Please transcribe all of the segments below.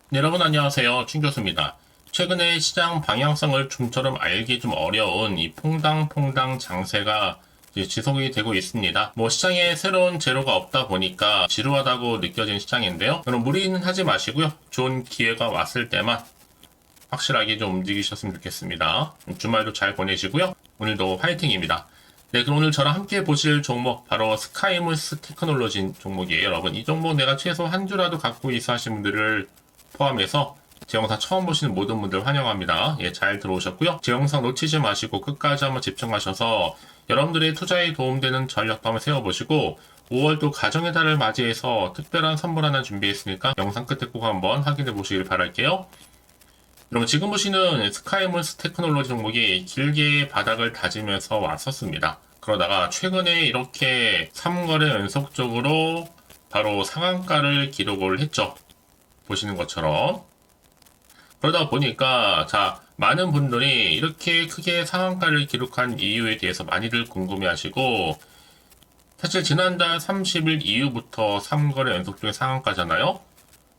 네, 여러분 안녕하세요. 춘 교수입니다. 최근에 시장 방향성을 좀처럼 알기 좀 어려운 이 퐁당퐁당 장세가 이제 지속이 되고 있습니다. 시장에 새로운 재료가 없다 보니까 지루하다고 느껴진 시장인데요. 그럼 무리는 하지 마시고요. 좋은 기회가 왔을 때만 확실하게 좀 움직이셨으면 좋겠습니다. 주말도 잘 보내시고요. 오늘도 화이팅입니다. 네, 그럼 오늘 저랑 함께 보실 종목 바로 스카이문스 테크놀로지 종목이에요. 여러분 이 종목 내가 최소 한 주라도 갖고 있어 하신 분들을 포함해서 제 영상 처음 보시는 모든 분들 환영합니다. 예, 잘 들어오셨고요. 제 영상 놓치지 마시고 끝까지 한번 집중하셔서 여러분들의 투자에 도움되는 전략도 한번 세워보시고 5월 또 가정의 달을 맞이해서 특별한 선물 하나 준비했으니까 영상 끝에 꼭 한번 확인해 보시길 바랄게요. 여러분 지금 보시는 스카이문스 테크놀로지 종목이 길게 바닥을 다지면서 왔었습니다. 그러다가 최근에 이렇게 3거래 연속적으로 바로 상한가를 기록을 했죠. 보시는 것처럼. 그러다 보니까 많은 분들이 이렇게 크게 상한가를 기록한 이유에 대해서 많이들 궁금해 하시고, 사실 지난달 30일 이후부터 3거래 연속 중에 상한가잖아요.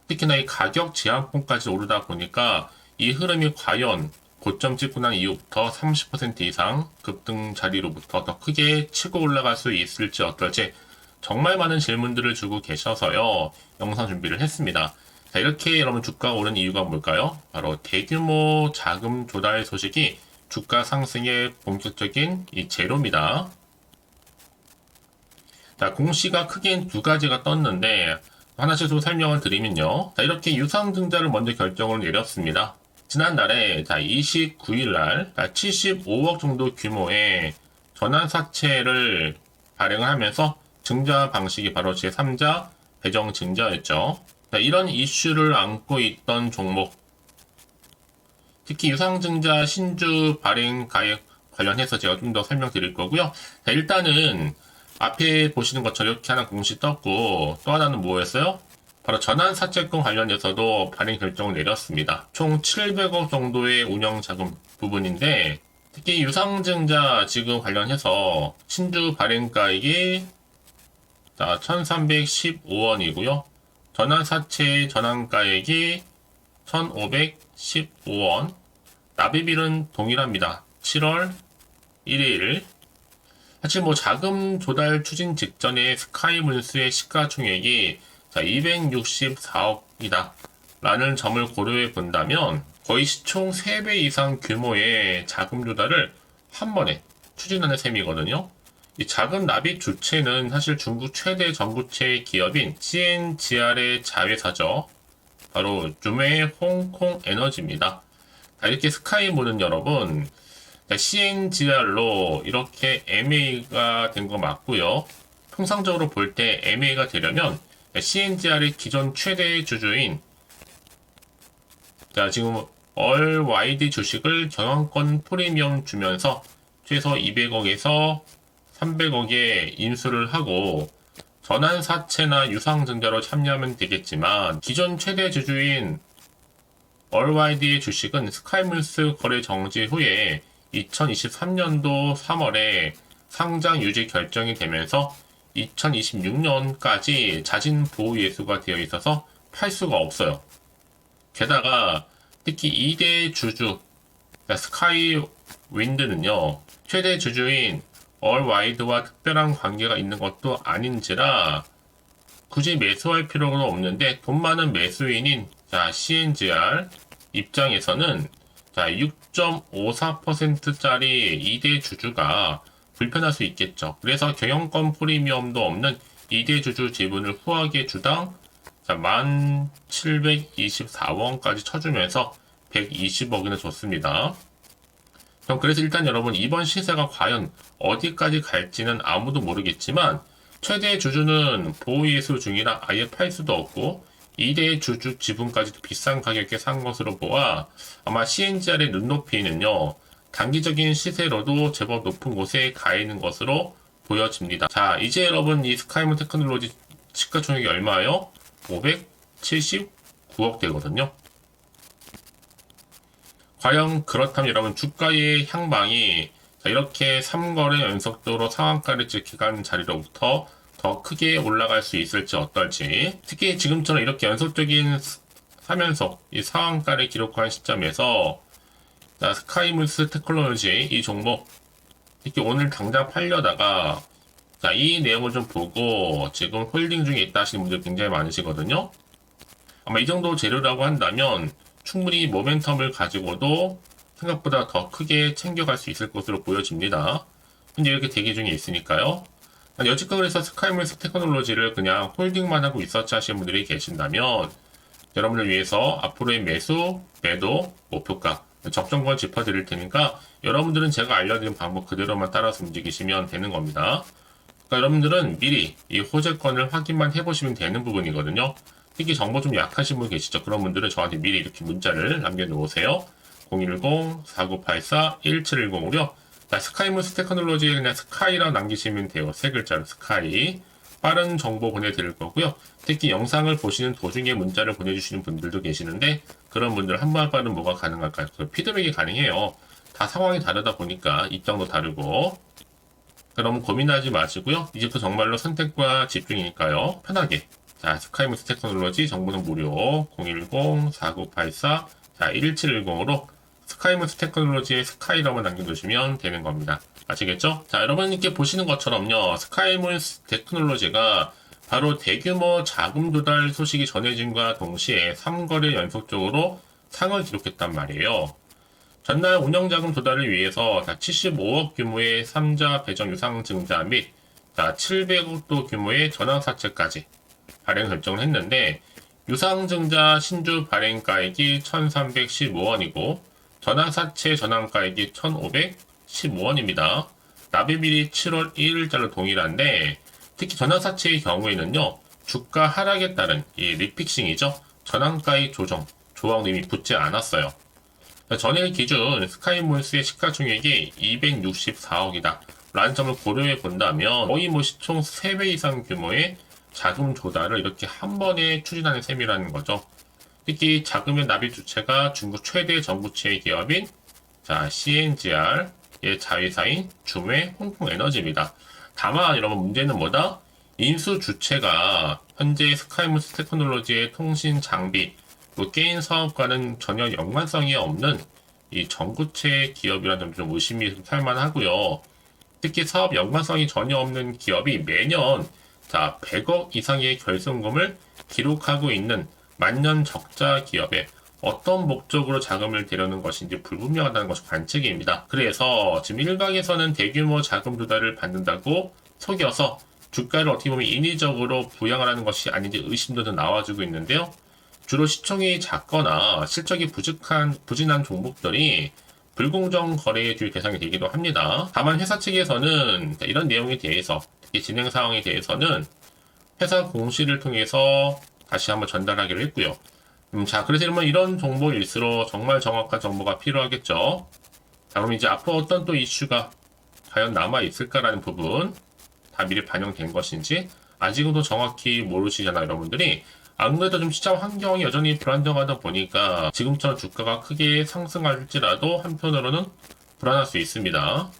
특히나 이 가격 제한권까지 오르다 보니까 이 흐름이 과연 고점 찍고 난 이후부터 30% 이상 급등 자리로부터 더 크게 치고 올라갈 수 있을지 어떨지 정말 많은 질문들을 주고 계셔서요. 영상 준비를 했습니다. 자, 이렇게 여러분 주가가 오른 이유가 뭘까요? 바로 대규모 자금 조달 소식이 주가 상승의 본격적인 이 재료입니다. 자, 공시가 크게 두 가지가 떴는데 하나씩 좀 설명을 드리면요. 자, 이렇게 유상증자를 먼저 결정을 내렸습니다. 지난달에 29일 날 75억 정도 규모의 전환사채를 발행을 하면서 증자 방식이 바로 제3자 배정 증자였죠. 이런 이슈를 안고 있던 종목, 특히 유상증자 신주 발행 가액 관련해서 제가 좀 더 설명드릴 거고요. 자, 일단은 앞에 보시는 것처럼 이렇게 하나 공시 떴고, 또 하나는 뭐였어요? 바로 전환사채권 관련해서도 발행 결정을 내렸습니다. 총 700억 정도의 운영자금 부분인데, 특히 유상증자 지금 관련해서 신주 발행가액이 1315원이고요. 전환사채 전환가액이 1515원. 납입일은 동일합니다. 7월 1일. 사실 자금 조달 추진 직전에 스카이문스의 시가총액이 264억이다. 라는 점을 고려해 본다면 거의 시총 3배 이상 규모의 자금 조달을 한 번에 추진하는 셈이거든요. 이 자금 납입 주체는 사실 중국 최대 전부채 기업인 CNGR의 자회사죠. 바로 주메 홍콩 에너지입니다. 이렇게 스카이문은 여러분 CNGR로 이렇게 MA가 된 거 맞고요. 통상적으로 볼 때 MA가 되려면 CNGR의 기존 최대 주주인 지금 얼와이드 주식을 경영권 프리미엄 주면서 최소 200억에서 300억에 인수를 하고 전환사채나 유상증자로 참여하면 되겠지만 기존 최대 주주인 얼와이드의 주식은 스카이문스 거래 정지 후에 2023년도 3월에 상장 유지 결정이 되면서 2026년까지 자진 보호 예수가 되어 있어서 팔 수가 없어요. 게다가 특히 2대 주주 스카이윈드는요 최대 주주인 얼와이드와 특별한 관계가 있는 것도 아닌지라 굳이 매수할 필요가 없는데 돈 많은 매수인인 CNGR 입장에서는 6.54%짜리 2대 주주가 불편할 수 있겠죠. 그래서 경영권 프리미엄도 없는 2대 주주 지분을 후하게 주당 1724원까지 쳐주면서 120억이나 줬습니다. 그래서 일단 여러분 이번 시세가 과연 어디까지 갈지는 아무도 모르겠지만 최대 주주는 보호예수 중이라 아예 팔 수도 없고 2대 주주 지분까지도 비싼 가격에 산 것으로 보아 아마 CNGR의 눈높이는요 단기적인 시세로도 제법 높은 곳에 가 있는 것으로 보여집니다. 자, 이제 여러분 이 스카이문 테크놀로지 시가총액이 얼마예요? 579억 되거든요. 과연 그렇다면 여러분 주가의 향방이 이렇게 3거래 연속적으로 상한가를 지켜가는 자리로부터 더 크게 올라갈 수 있을지 어떨지, 특히 지금처럼 이렇게 연속적인 3연속 이 상한가를 기록한 시점에서 자, 스카이물스 테크놀로지 이 종목 특히 오늘 당장 팔려다가 자, 이 내용을 좀 보고 지금 홀딩 중에 있다 하시는 분들 굉장히 많으시거든요. 아마 이 정도 재료라고 한다면 충분히 모멘텀을 가지고도 생각보다 더 크게 챙겨갈 수 있을 것으로 보여집니다. 현재 이렇게 대기 중에 있으니까요. 여지껏 그래서 스카이물스 테크놀로지를 그냥 홀딩만 하고 있었지 하시는 분들이 계신다면 여러분을 위해서 앞으로의 매수, 매도, 목표가, 적정권 짚어드릴 테니까 여러분들은 제가 알려드린 방법 그대로만 따라서 움직이시면 되는 겁니다. 그러니까 여러분들은 미리 이 호재권을 확인만 해보시면 되는 부분이거든요. 특히 정보 좀 약하신 분 계시죠? 그런 분들은 저한테 미리 이렇게 문자를 남겨놓으세요. 010-4984-1710으로요. 스카이물스 테크놀로지에 그냥 스카이라고 남기시면 돼요. 세 글자로 스카이. 빠른 정보 보내드릴 거고요. 특히 영상을 보시는 도중에 문자를 보내주시는 분들도 계시는데 그런 분들 한 번 빠른 뭐가 가능할까요? 피드백이 가능해요. 다 상황이 다르다 보니까 입장도 다르고 그러면 고민하지 마시고요. 이제부터 정말로 선택과 집중이니까요. 편하게 자 스카이물스 테크놀로지 정보는 무료 010-4984-1710으로 스카이물스 테크놀로지의 스카이라고 남겨두시면 되는 겁니다. 아시겠죠? 자, 여러분께 보시는 것처럼요. 스카이물스 테크놀로지가 바로 대규모 자금 조달 소식이 전해진과 동시에 3거래 연속적으로 상을 기록했단 말이에요. 전날 운영자금 조달을 위해서 75억 규모의 3자 배정 유상 증자 및 700억도 규모의 전환사채까지 발행 결정을 했는데 유상증자 신주 발행가액이 1315원이고 전환사채 전환가액이 1515원입니다. 납입일이 7월 1일자로 동일한데 특히 전환사채의 경우에는요. 주가 하락에 따른 이 리픽싱이죠. 전환가액 조정 조항도 이미 붙지 않았어요. 전일 기준 스카이몰스의 시가총액이 264억이다. 라는 점을 고려해 본다면 거의 시총 3배 이상 규모의 자금 조달을 이렇게 한 번에 추진하는 셈이라는 거죠. 특히 자금의 납입 주체가 중국 최대 전구체 기업인 CNGR의 자회사인 중외 홍콩에너지입니다. 다만 여러분 문제는 뭐다? 인수 주체가 현재 스카이물스 테크놀로지의 통신 장비, 게임 사업과는 전혀 연관성이 없는 이 전구체 기업이라는 점 좀 의심이 살만하고요. 특히 사업 연관성이 전혀 없는 기업이 매년 100억 이상의 결손금을 기록하고 있는 만년 적자 기업에 어떤 목적으로 자금을 대려는 것인지 불분명하다는 것이 관측입니다. 그래서 지금 일각에서는 대규모 자금 조달을 받는다고 속여서 주가를 어떻게 보면 인위적으로 부양하라는 것이 아닌지 의심도 좀 나와주고 있는데요. 주로 시총이 작거나 실적이 부진한 종목들이 불공정 거래의 주요 대상이 되기도 합니다. 다만 회사 측에서는 이런 내용에 대해서 특히 진행 상황에 대해서는 회사 공시를 통해서 다시 한번 전달하기로 했고요. 그래서 이런 정보일수록 정말 정확한 정보가 필요하겠죠. 그럼 이제 앞으로 어떤 또 이슈가 과연 남아있을까라는 부분 다 미리 반영된 것인지 아직도 정확히 모르시잖아요, 여러분들이. 안 그래도 좀 시장 환경이 여전히 불안정하다 보니까 지금처럼 주가가 크게 상승할지라도 한편으로는 불안할 수 있습니다.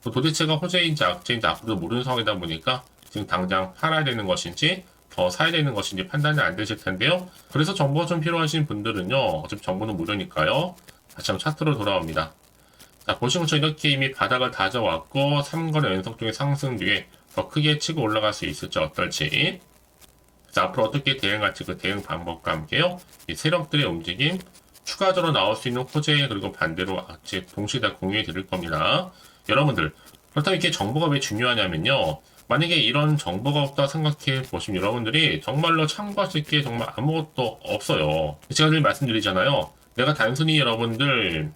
도대체가 호재인지 악재인지 앞으로도 모르는 상황이다 보니까 지금 당장 팔아야 되는 것인지 더 사야 되는 것인지 판단이 안 되실 텐데요. 그래서 정보가 좀 필요하신 분들은요. 어차피 정보는 무료니까요. 다시 한번 차트로 돌아옵니다. 자, 보시면 이렇게 이미 바닥을 다져왔고 3거래 연속 중에 상승 뒤에 더 크게 치고 올라갈 수 있을지 어떨지. 자, 앞으로 어떻게 대응할지 그 대응 방법과 함께요. 이 세력들의 움직임, 추가적으로 나올 수 있는 호재 그리고 반대로 악재 동시에 다 공유해 드릴 겁니다. 여러분들 그렇다면 이렇게 정보가 왜 중요하냐면요. 만약에 이런 정보가 없다 생각해 보시면 여러분들이 정말로 참고하실 게 정말 아무것도 없어요. 제가 늘 말씀드리잖아요. 내가 단순히 여러분들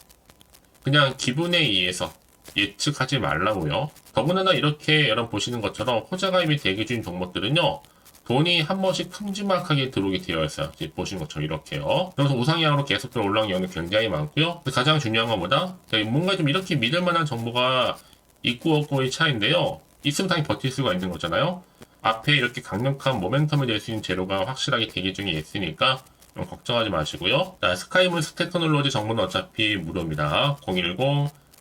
그냥 기분에 의해서 예측하지 말라고요. 더군다나 이렇게 여러분 보시는 것처럼 호재가입이 대기 중인 종목들은요. 돈이 한 번씩 큼지막하게 들어오게 되어 있어요. 이제 보시는 것처럼 이렇게요. 그래서 우상향으로 계속 올라오는 경우는 굉장히 많고요. 가장 중요한 건 뭐다? 뭔가 좀 이렇게 믿을 만한 정보가 있고 없고의 차이인데요. 있으면 당연히 버틸 수가 있는 거잖아요. 앞에 이렇게 강력한 모멘텀이 될 수 있는 재료가 확실하게 대기 중에 있으니까 걱정하지 마시고요. 자, 스카이물스 테크놀로지 정보는 어차피 무료입니다.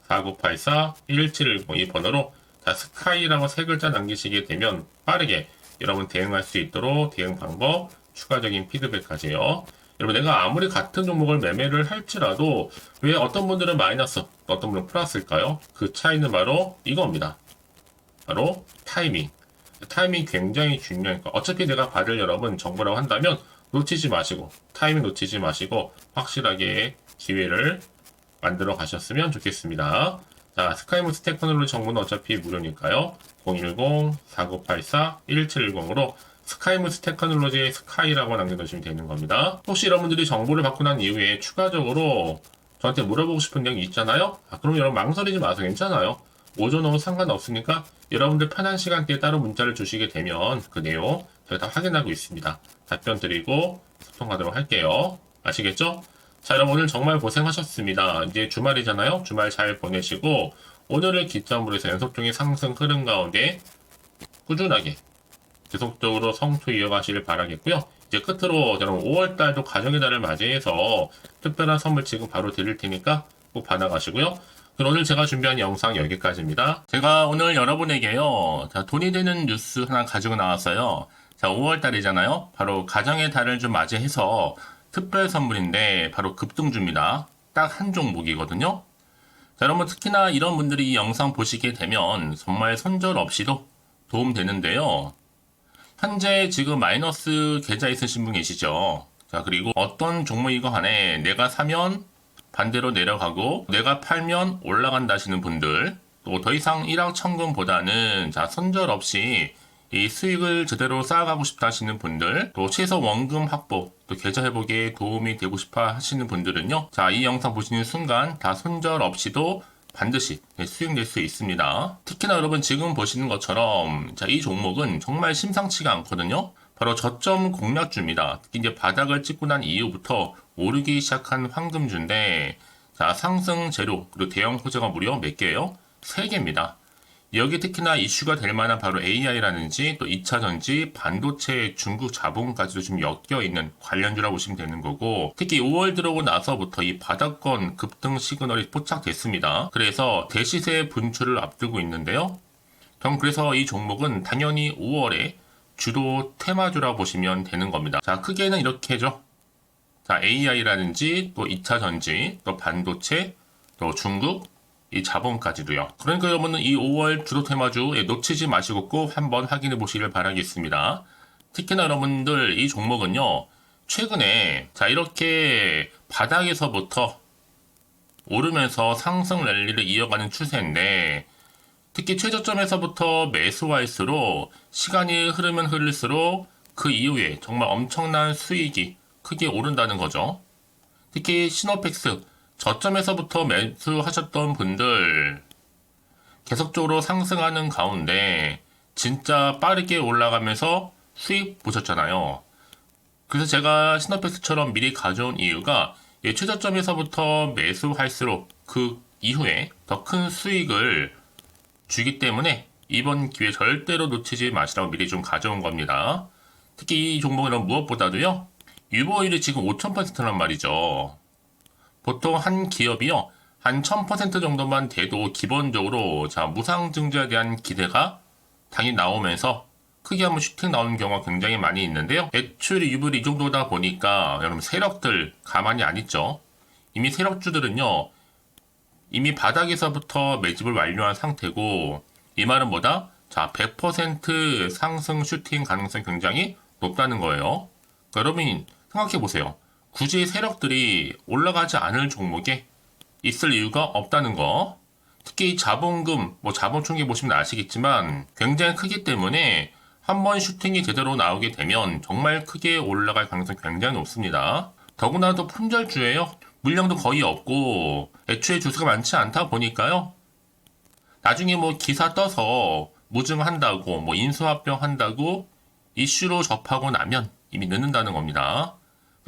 010-4984-1710 이 번호로 스카이라고 세 글자 남기시게 되면 빠르게 여러분 대응할 수 있도록 대응 방법, 추가적인 피드백까지요. 여러분 내가 아무리 같은 종목을 매매를 할지라도 왜 어떤 분들은 마이너스, 어떤 분들은 플러스일까요? 그 차이는 바로 이겁니다. 바로 타이밍. 타이밍 굉장히 중요하니까 어차피 내가 받을 여러분 정보라고 한다면 놓치지 마시고 타이밍 놓치지 마시고 확실하게 기회를 만들어 가셨으면 좋겠습니다. 자, 스카이무스 테크놀로지 정보는 어차피 무료니까요. 010-4984-1710으로 스카이무스 테크놀로지의 스카이라고 남겨놓으시면 되는 겁니다. 혹시 여러분들이 정보를 받고 난 이후에 추가적으로 저한테 물어보고 싶은 내용이 있잖아요? 그럼 여러분 망설이지 마세요. 괜찮아요. 오전 오후 상관없으니까 여러분들 편한 시간대에 따로 문자를 주시게 되면 그 내용 제가 다 확인하고 있습니다. 답변 드리고 소통하도록 할게요. 아시겠죠? 자, 여러분 오늘 정말 고생하셨습니다. 이제 주말이잖아요. 주말 잘 보내시고 오늘을 기점으로 해서 연속적인 상승 흐름 가운데 꾸준하게 지속적으로 성투 이어가시길 바라겠고요. 이제 끝으로 여러분 5월달도 가정의 달을 맞이해서 특별한 선물 지금 바로 드릴 테니까 꼭 받아가시고요. 그럼 오늘 제가 준비한 영상 여기까지입니다. 제가 오늘 여러분에게요. 자, 돈이 되는 뉴스 하나 가지고 나왔어요. 자, 5월달이잖아요. 바로 가정의 달을 좀 맞이해서 특별 선물인데 바로 급등주입니다. 딱 한 종목이거든요. 자, 여러분 특히나 이런 분들이 이 영상 보시게 되면 정말 손절 없이도 도움되는데요. 현재 지금 마이너스 계좌 있으신 분 계시죠? 자, 그리고 어떤 종목이건 간에 내가 사면 반대로 내려가고 내가 팔면 올라간다 하시는 분들, 또 더 이상 일확천금보다는 자, 손절 없이 이 수익을 제대로 쌓아가고 싶다 하시는 분들, 또 최소 원금 확보, 또 계좌 회복에 도움이 되고 싶어 하시는 분들은요. 자, 이 영상 보시는 순간 다 손절 없이도 반드시 수익낼 수 있습니다. 특히나 여러분 지금 보시는 것처럼 자, 이 종목은 정말 심상치가 않거든요. 바로 저점 공략주입니다. 특히 이제 바닥을 찍고 난 이후부터 오르기 시작한 황금주인데 자, 상승 재료 그리고 대형 호재가 무려 몇 개예요? 3개입니다. 여기 특히나 이슈가 될 만한 바로 AI라든지 또 2차전지, 반도체, 중국 자본까지도 좀 엮여있는 관련주라고 보시면 되는 거고 특히 5월 들어오고 나서부터 이 바닥권 급등 시그널이 포착됐습니다. 그래서 대시세 분출을 앞두고 있는데요. 전 그래서 이 종목은 당연히 5월에 주도 테마주라고 보시면 되는 겁니다. 자, 크게는 이렇게죠. 자, AI라든지 또 2차전지, 또 반도체, 또 중국, 이 자본까지도요. 그러니까 여러분은 이 5월 주도 테마주 놓치지 마시고 꼭 한번 확인해 보시길 바라겠습니다. 특히나 여러분들 이 종목은요. 최근에 자, 이렇게 바닥에서부터 오르면서 상승 랠리를 이어가는 추세인데 특히 최저점에서부터 매수할수록 시간이 흐르면 흐를수록 그 이후에 정말 엄청난 수익이 크게 오른다는 거죠. 특히 시노펙스 저점에서부터 매수하셨던 분들 계속적으로 상승하는 가운데 진짜 빠르게 올라가면서 수익 보셨잖아요. 그래서 제가 시노펙스처럼 미리 가져온 이유가 최저점에서부터 매수할수록 그 이후에 더 큰 수익을 주기 때문에 이번 기회 절대로 놓치지 마시라고 미리 좀 가져온 겁니다. 특히 이 종목은 무엇보다도요. 유보율이 지금 5000%란 말이죠. 보통 한 기업이요. 한 1000% 정도만 돼도 기본적으로 자, 무상증자에 대한 기대가 당연히 나오면서 크게 한번 슈팅 나오는 경우가 굉장히 많이 있는데요. 매출 유불이 이 정도다 보니까 여러분 세력들 가만히 안 있죠. 이미 세력주들은요. 이미 바닥에서부터 매집을 완료한 상태고 이 말은 뭐다? 자, 100% 상승 슈팅 가능성이 굉장히 높다는 거예요. 그러니까 여러분 생각해 보세요. 굳이 세력들이 올라가지 않을 종목에 있을 이유가 없다는 거. 특히 자본금, 자본 총계 보시면 아시겠지만 굉장히 크기 때문에 한번 슈팅이 제대로 나오게 되면 정말 크게 올라갈 가능성이 굉장히 높습니다. 더구나도 품절주예요. 물량도 거의 없고 애초에 주수가 많지 않다 보니까요. 나중에 기사 떠서 무증한다고 인수합병 한다고 이슈로 접하고 나면 이미 늦는다는 겁니다.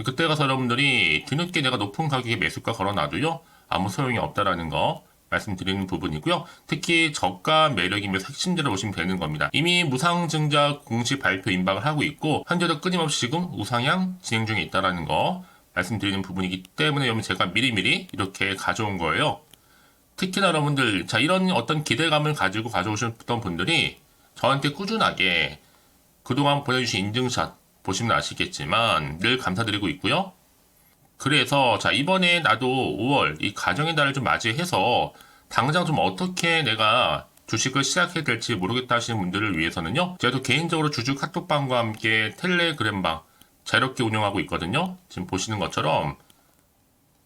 그때 가서 여러분들이 뒤늦게 내가 높은 가격에 매수가 걸어놔도요. 아무 소용이 없다라는 거 말씀드리는 부분이고요. 특히 저가 매력이면서 핵심제로 보시면 되는 겁니다. 이미 무상증자 공식 발표 임박을 하고 있고 현재도 끊임없이 지금 우상향 진행 중에 있다라는 거 말씀드리는 부분이기 때문에 여러분 제가 미리미리 이렇게 가져온 거예요. 특히나 여러분들 자 이런 어떤 기대감을 가지고 가져오셨던 분들이 저한테 꾸준하게 그동안 보내주신 인증샷 보시면 아시겠지만 늘 감사드리고 있고요. 그래서 자 이번에 나도 5월 이 가정의 달을 좀 맞이해서 당장 좀 어떻게 내가 주식을 시작해야 될지 모르겠다 하시는 분들을 위해서는요. 제가 또 개인적으로 주주 카톡방과 함께 텔레그램방 자유롭게 운영하고 있거든요. 지금 보시는 것처럼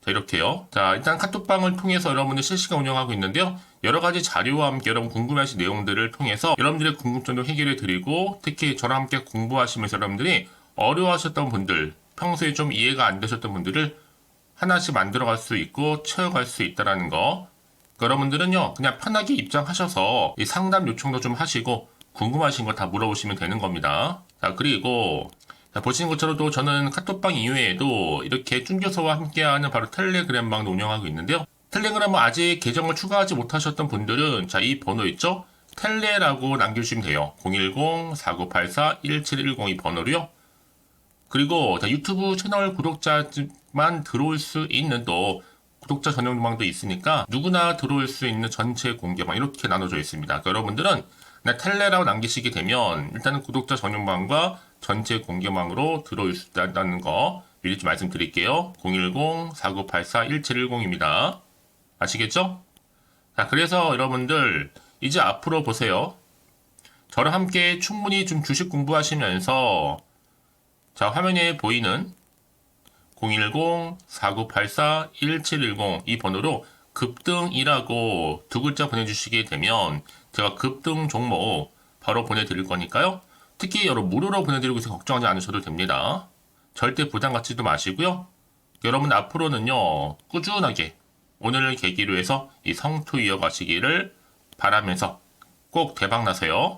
자, 이렇게요. 자, 일단 카톡방을 통해서 여러분들 실시간 운영하고 있는데요. 여러 가지 자료와 함께 여러분 궁금하신 내용들을 통해서 여러분들의 궁금증도 해결해 드리고 특히 저랑 함께 공부하시면서 여러분들이 어려워하셨던 분들, 평소에 좀 이해가 안 되셨던 분들을 하나씩 만들어갈 수 있고 채워갈 수 있다는 거. 여러분들은요, 그냥 편하게 입장하셔서 이 상담 요청도 좀 하시고 궁금하신 거 다 물어보시면 되는 겁니다. 자, 그리고 자, 보시는 것처럼 또 저는 카톡방 이외에도 이렇게 쭌교서와 함께하는 바로 텔레그램방도 운영하고 있는데요. 텔레그램은 아직 계정을 추가하지 못하셨던 분들은 자, 이 번호 있죠? 텔레라고 남겨주시면 돼요. 010-4984-1710 이 번호로요. 그리고 자, 유튜브 채널 구독자만 들어올 수 있는 또 구독자 전용방도 있으니까 누구나 들어올 수 있는 전체 공개방 이렇게 나눠져 있습니다. 그러니까 여러분들은 그냥 텔레라고 남기시게 되면 일단은 구독자 전용방과 전체 공개방으로 들어올 수 있다는 거 미리 좀 말씀드릴게요. 010-4984-1710입니다. 아시겠죠? 자, 그래서 여러분들 이제 앞으로 보세요. 저랑 함께 충분히 좀 주식 공부하시면서 자, 화면에 보이는 010-4984-1710 이 번호로 급등이라고 두 글자 보내주시게 되면 제가 급등 종목 바로 보내드릴 거니까요. 특히 여러분 무료로 보내드리고 있어서 걱정하지 않으셔도 됩니다. 절대 부담 갖지도 마시고요. 여러분 앞으로는요. 꾸준하게 오늘을 계기로 해서 이 성투 이어가시기를 바라면서 꼭 대박 나세요.